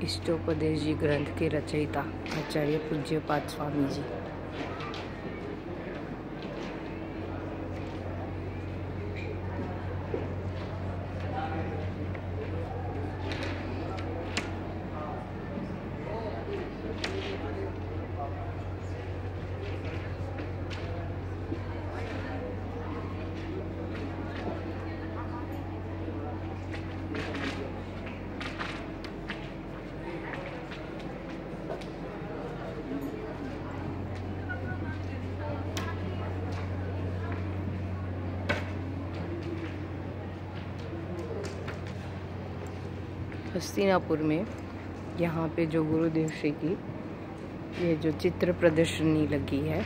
इष्टोपदेश जी ग्रंथ के रचयिता आचार्य पूज्यपाद स्वामी जी। हस्तिनापुर में यहाँ पे जो गुरुदेव श्री की ये जो चित्र प्रदर्शनी लगी है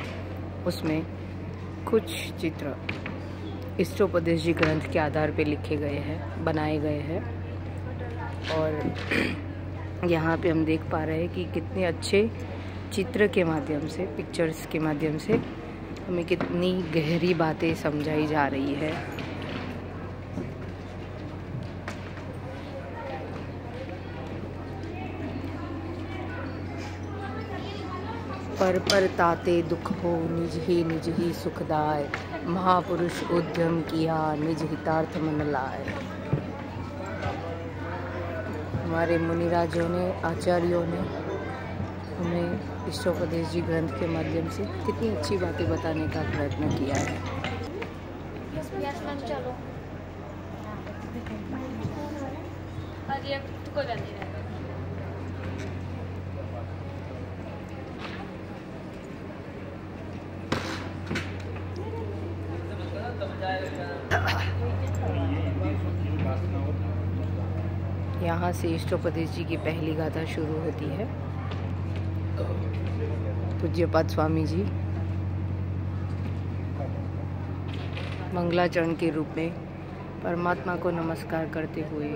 उसमें कुछ चित्र इष्टोपदेश जी ग्रंथ के आधार पे लिखे गए हैं, बनाए गए हैं। और यहाँ पे हम देख पा रहे हैं कि कितने अच्छे चित्र के माध्यम से, पिक्चर्स के माध्यम से हमें कितनी गहरी बातें समझाई जा रही है। पर ताते दुख हो निज ही सुखदाय, महापुरुष उद्यम किया निज हितार्थ मन लाए। हमारे मुनिराजों ने, आचार्यों ने हमें इष्टोपदेश जी ग्रंथ के माध्यम से कितनी अच्छी बातें बताने का प्रयत्न किया है। यहाँ से इष्टोपदेश जी की पहली गाथा शुरू होती है। पूज्यपाद स्वामी जी मंगलाचरण के रूप में परमात्मा को नमस्कार करते हुए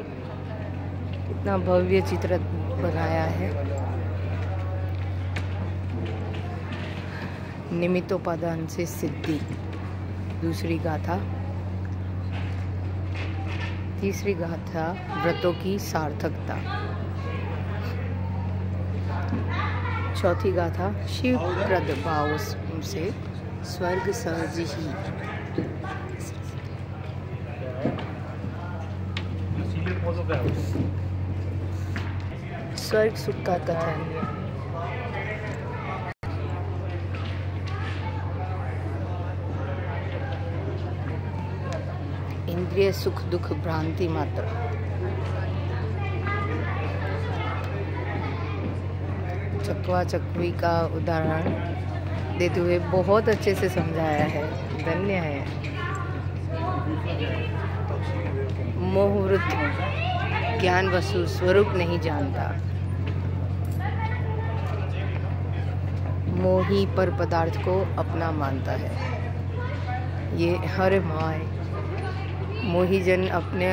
कितना भव्य चित्र बनाया है। निमित्तोपादान से सिद्धि दूसरी गाथा, तीसरी गाथा व्रतों की सार्थकता, चौथी गाथा शिव प्रद भाव से स्वर्ग सहज ही, स्वर्ग सुख का कथन, इंद्रिय सुख दुख भ्रांति मात्र, चकवा चकवी का उदाहरण देते हुए बहुत अच्छे से समझाया है। धन्य है। मोहवृत ज्ञान वस्तु स्वरूप नहीं जानता, मोही पर पदार्थ को अपना मानता है। ये हर माय मोही जन अपने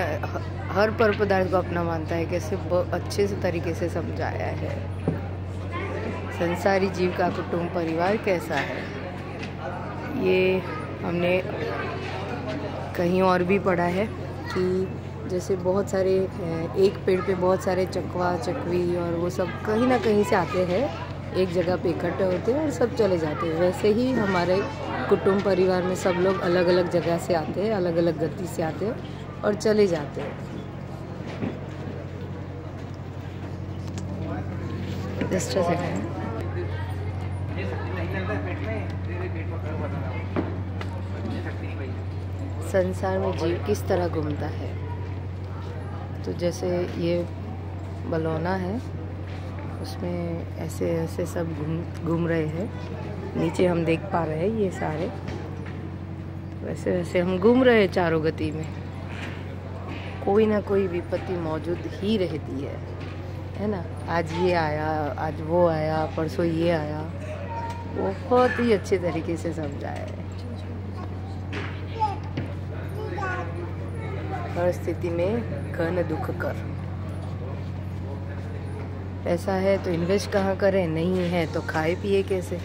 हर पर पदार्थ को अपना मानता है, कैसे अच्छे से तरीके से समझाया है। संसारी जीव का कुटुंब परिवार कैसा है, ये हमने कहीं और भी पढ़ा है कि जैसे बहुत सारे एक पेड़ पे बहुत सारे चकवा चकवी और वो सब कहीं ना कहीं से आते हैं, एक जगह पे इकट्ठे होते हैं और सब चले जाते हैं। वैसे ही हमारे कुटुंब परिवार में सब लोग अलग अलग जगह से आते हैं, अलग अलग गति से आते हैं और चले जाते हैं। Just a second. संसार में जीव किस तरह घूमता है, तो जैसे ये बलौना है, उसमें ऐसे ऐसे सब घूम रहे हैं। नीचे हम देख पा रहे हैं ये सारे, वैसे वैसे हम घूम रहे हैं चारों गति में। कोई ना कोई विपत्ति मौजूद ही रहती है ना। आज ये आया, आज वो आया, परसों ये आया, बहुत ही अच्छे तरीके से समझाया है। हर स्थिति में घन दुख कर। पैसा है तो इन्वेस्ट कहाँ करें, नहीं है तो खाए पिए कैसे।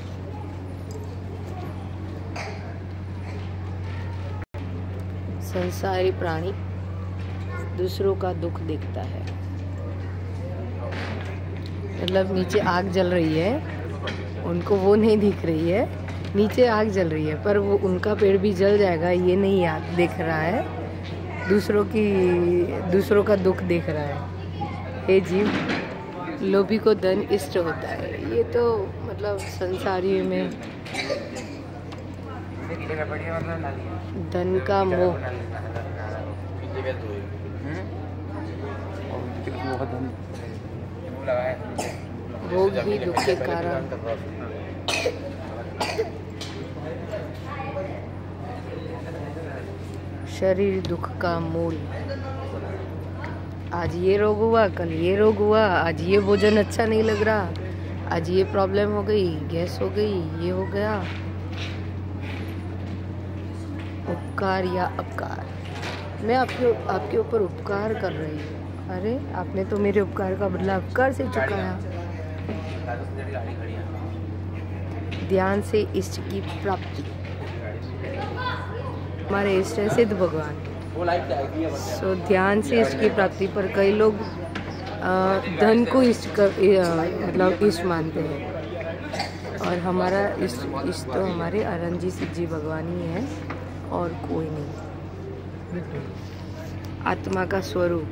संसारी प्राणी दूसरों का दुख देखता है। मतलब नीचे आग जल रही है, उनको वो नहीं दिख रही है, नीचे आग जल रही है, पर वो उनका पेड़ भी जल जाएगा ये नहीं देख रहा है, दूसरों का दुख देख रहा है। हे जीव, लोभी को धन इष्ट होता है। ये तो मतलब संसारी में धन का मोह, भोग भी दुख के कारण। शरीर दुख का मूल। आज ये रोग हुआ, कल ये रोग हुआ, आज ये भोजन अच्छा नहीं लग रहा, आज ये प्रॉब्लम हो गई, गैस हो गई, ये हो गया। उपकार या अपकार। मैं आपके ऊपर उपकार कर रही हूँ। अरे आपने तो मेरे उपकार का बदला अपकार से चुकाया। ध्यान से इष्ट की प्राप्ति। हमारे इष्ट है सिद्ध भगवान। सो ध्यान से इष्ट की प्राप्ति पर कई लोग धन को इष्ट मतलब इष्ट मानते हैं, और हमारा इष्ट तो हमारे अरंजी सिद्ध जी भगवान ही है और कोई नहीं। आत्मा का स्वरूप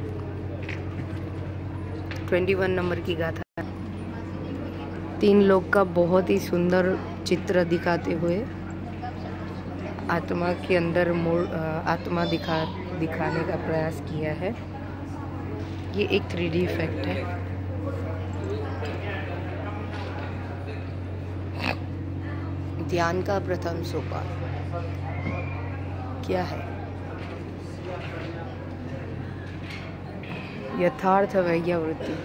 21 नंबर की गाथा। 3 लोग का बहुत ही सुंदर चित्र दिखाते हुए आत्मा के अंदर आत्मा दिखाने का प्रयास किया है। ये एक 3D इफेक्ट है। ध्यान का प्रथम सोपान क्या है? यथार्थ वैयावृत्ति।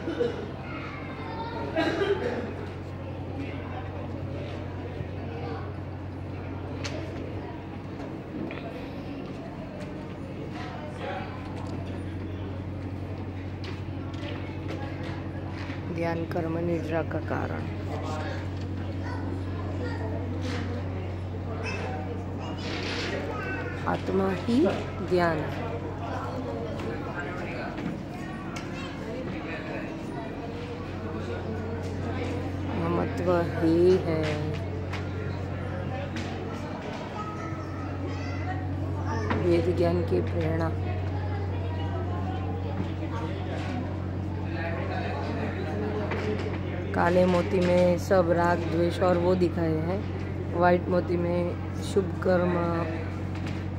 ध्यान कर्म निद्रा का कारण। आत्मा ही ध्यान है। ममत्व ही है। वेद ज्ञान की प्रेरणा। काले मोती में सब राग द्वेष और वो दिखाए हैं, वाइट मोती में शुभ कर्म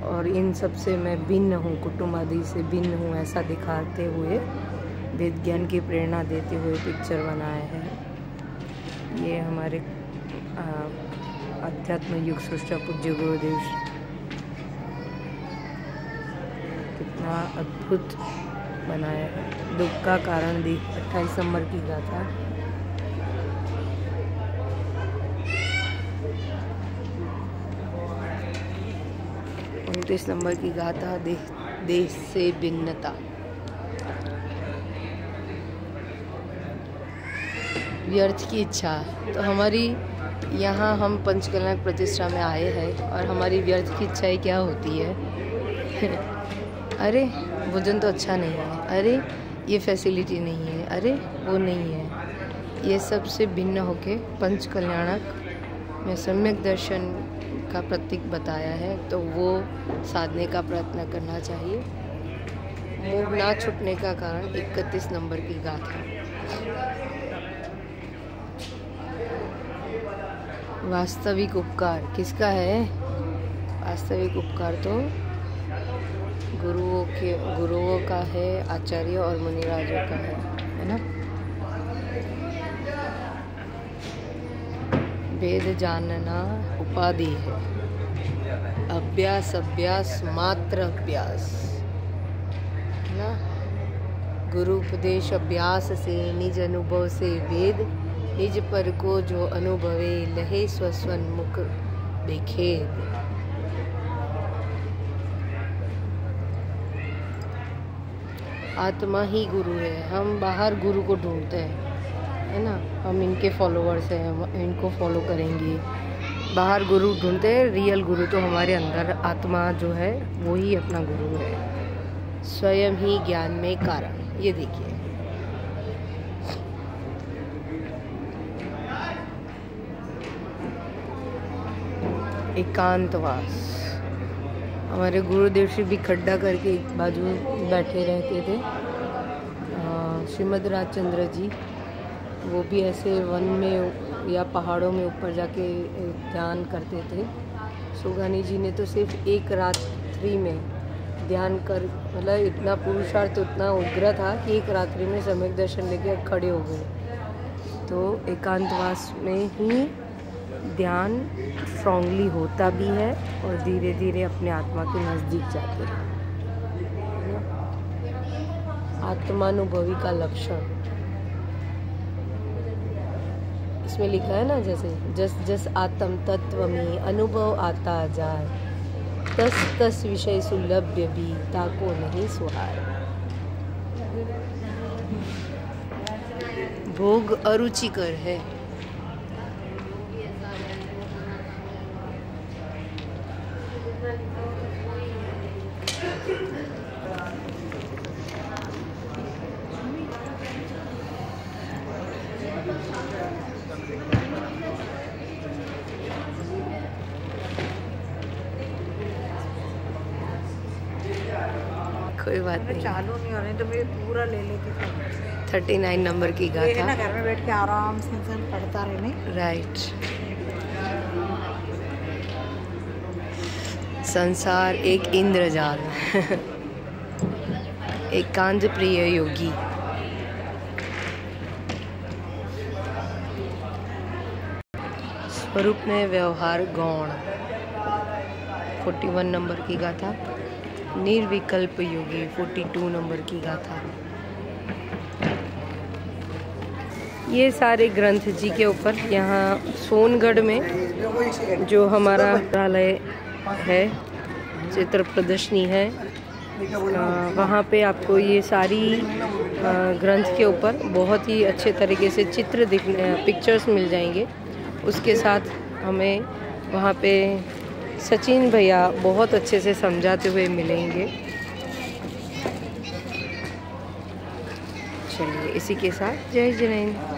और इन सब से मैं भिन्न हूँ, कुटुंब आदि से भिन्न हूँ, ऐसा दिखाते हुए वेद ज्ञान की प्रेरणा देते हुए पिक्चर बनाए हैं। ये हमारे अध्यात्म युग सृष्टा पूज्य गुरुदेव कितना अद्भुत बनाया है। दुख का कारण दी 28 नंबर की गाथा। उनतीस नंबर की गाथा देश से भिन्नता। व्यर्थ की इच्छा। तो हमारी यहाँ हम पंचकल्याण प्रतिष्ठा में आए हैं और हमारी व्यर्थ की इच्छाएं क्या होती है? अरे भोजन तो अच्छा नहीं है, अरे ये फैसिलिटी नहीं है, अरे वो नहीं है। ये सब से भिन्न होके पंचकल्याणक में सम्यक दर्शन का प्रतीक बताया है, तो वो साधने का प्रयत्न करना चाहिए। मोह ना छूटने का कारण 31 नंबर की गाथा। वास्तविक उपकार किसका है? वास्तविक उपकार तो गुरुओं का है, आचार्य और मुनिराजों का है ना। वेद जानना उपाधि है, अभ्यास अभ्यास मात्र अभ्यास है ना। गुरु उपदेश अभ्यास से निज अनुभव से वेद, निज पर को जो अनुभवे लहे स्वस्वन मुख बेखेद। आत्मा ही गुरु है। हम बाहर गुरु को ढूंढते हैं, है ना, हम इनके फॉलोअर्स हैं, हम इनको फॉलो करेंगे। बाहर गुरु ढूंढते हैं, रियल गुरु तो हमारे अंदर आत्मा जो है वो ही अपना गुरु है। स्वयं ही ज्ञान में कारण। ये देखिए, एकांतवास। हमारे गुरुदेव श्री भी खड्डा करके एक बाजू बैठे रहते थे। श्रीमद राजचंद्र जी वो भी ऐसे वन में या पहाड़ों में ऊपर जाके ध्यान करते थे। सुगानी जी ने तो सिर्फ एक रात्रि में ध्यान कर, मतलब इतना पुरुषार्थ उतना उग्र था कि एक रात्रि में सम्यक दर्शन लेके खड़े हो गए। तो एकांतवास में ही ध्यान स्ट्रांगली होता भी है और धीरे धीरे अपने आत्मा के नज़दीक जाते हैं। आत्मानुभवी का लक्षण इसमें लिखा है ना, जैसे जस जस आत्म तत्व में अनुभव आता जाए, तस तस विषय सुलभ्य भी ताको नहीं सुहाए। भोग अरुचिकर है। कोई बात नहीं, चालू नहीं होने तो मैं पूरा ले लेती थी। 39 नंबर की गाथा। ना घर में बैठ के आराम से इंसान पढ़ता रहने। राइट। संसार एक इंद्रजाल। एकांत प्रिय योगी। स्वरूप में व्यवहार गौण। 41 नंबर की गाथा। निर्विकल्प योगी। 42 नंबर की गाथा। ये सारे ग्रंथ जी के ऊपर यहाँ सोनगढ़ में जो हमारा संग्रहालय है, चित्र प्रदर्शनी है, वहाँ पे आपको ये सारी ग्रंथ के ऊपर बहुत ही अच्छे तरीके से चित्र पिक्चर्स मिल जाएंगे। उसके साथ हमें वहाँ पे सचिन भैया बहुत अच्छे से समझाते हुए मिलेंगे। चलिए, इसी के साथ जय जय हिंद।